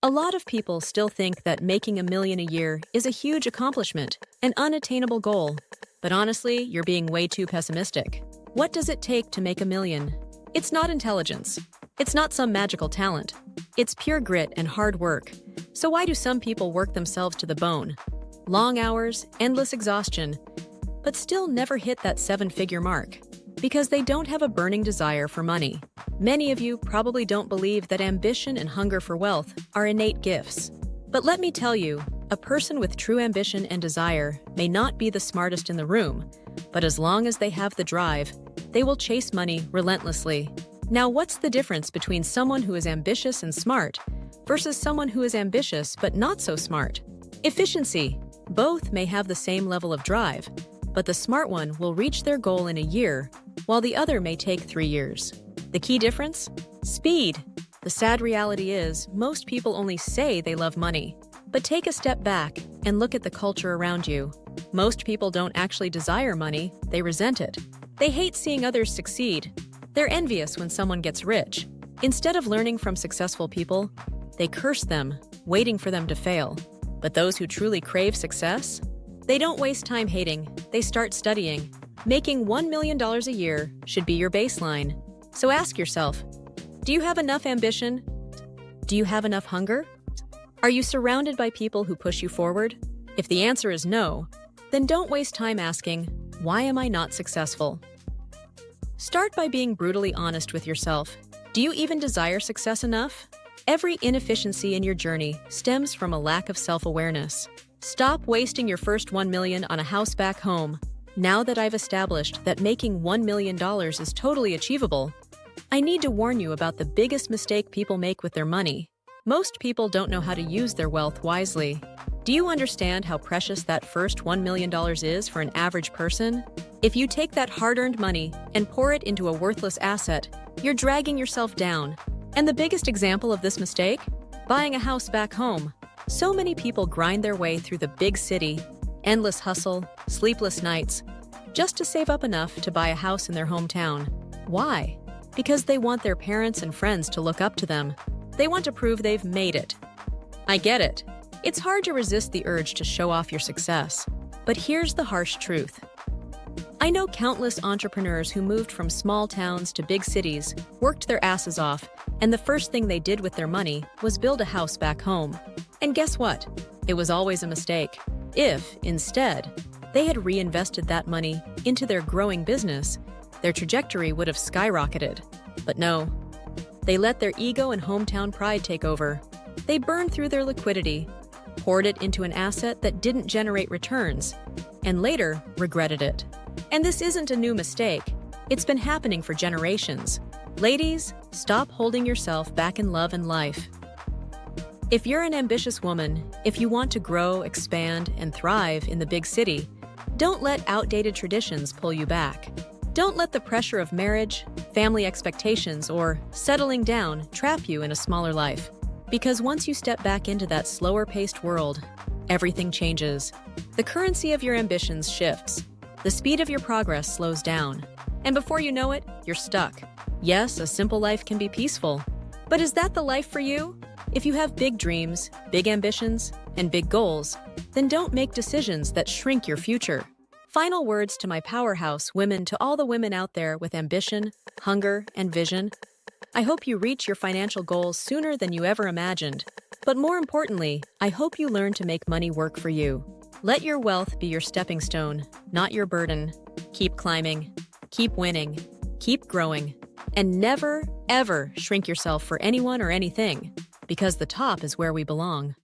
A lot of people still think that making $1 million a year is a huge accomplishment, an unattainable goal. But honestly, you're being way too pessimistic. What does it take to make $1 million? It's not intelligence. It's not some magical talent. It's pure grit and hard work. So why do some people work themselves to the bone? Long hours, endless exhaustion, but still never hit that seven-figure mark? Because they don't have a burning desire for money. Many of you probably don't believe that ambition and hunger for wealth are innate gifts. But let me tell you, a person with true ambition and desire may not be the smartest in the room, but as long as they have the drive, they will chase money relentlessly. Now, what's the difference between someone who is ambitious and smart versus someone who is ambitious but not so smart? Efficiency. Both may have the same level of drive, but the smart one will reach their goal in a year, while the other may take 3 years. The key difference? Speed. The sad reality is, most people only say they love money. But take a step back and look at the culture around you. Most people don't actually desire money, they resent it. They hate seeing others succeed. They're envious when someone gets rich. Instead of learning from successful people, they curse them, waiting for them to fail. But those who truly crave success? They don't waste time hating, they start studying. Making $1 million a year should be your baseline. So ask yourself, do you have enough ambition? Do you have enough hunger? Are you surrounded by people who push you forward? If the answer is no, then don't waste time asking, why am I not successful? Start by being brutally honest with yourself. Do you even desire success enough? Every inefficiency in your journey stems from a lack of self-awareness. Stop wasting your first $1 million on a house back home. Now that I've established that making $1 million is totally achievable, I need to warn you about the biggest mistake people make with their money. Most people don't know how to use their wealth wisely. Do you understand how precious that first $1 million is for an average person? If you take that hard-earned money and pour it into a worthless asset, you're dragging yourself down. And the biggest example of this mistake? Buying a house back home. So many people grind their way through the big city, endless hustle, sleepless nights, just to save up enough to buy a house in their hometown. Why? Because they want their parents and friends to look up to them. They want to prove they've made it. I get it. It's hard to resist the urge to show off your success. But here's the harsh truth. I know countless entrepreneurs who moved from small towns to big cities, worked their asses off, and the first thing they did with their money was build a house back home. And guess what? It was always a mistake. If, instead, they had reinvested that money into their growing business, their trajectory would have skyrocketed. But no. They let their ego and hometown pride take over. They burned through their liquidity, poured it into an asset that didn't generate returns, and later regretted it. And this isn't a new mistake. It's been happening for generations. Ladies, stop holding yourself back in love and life. If you're an ambitious woman, if you want to grow, expand, and thrive in the big city, don't let outdated traditions pull you back. Don't let the pressure of marriage, family expectations, or settling down trap you in a smaller life. Because once you step back into that slower-paced world, everything changes. The currency of your ambitions shifts. The speed of your progress slows down. And before you know it, you're stuck. Yes, a simple life can be peaceful. But is that the life for you? If you have big dreams, big ambitions, and big goals, then don't make decisions that shrink your future. Final words to my powerhouse women, to all the women out there with ambition, hunger, and vision. I hope you reach your financial goals sooner than you ever imagined. But more importantly, I hope you learn to make money work for you. Let your wealth be your stepping stone, not your burden. Keep climbing, keep winning, keep growing, and never, ever shrink yourself for anyone or anything, because the top is where we belong.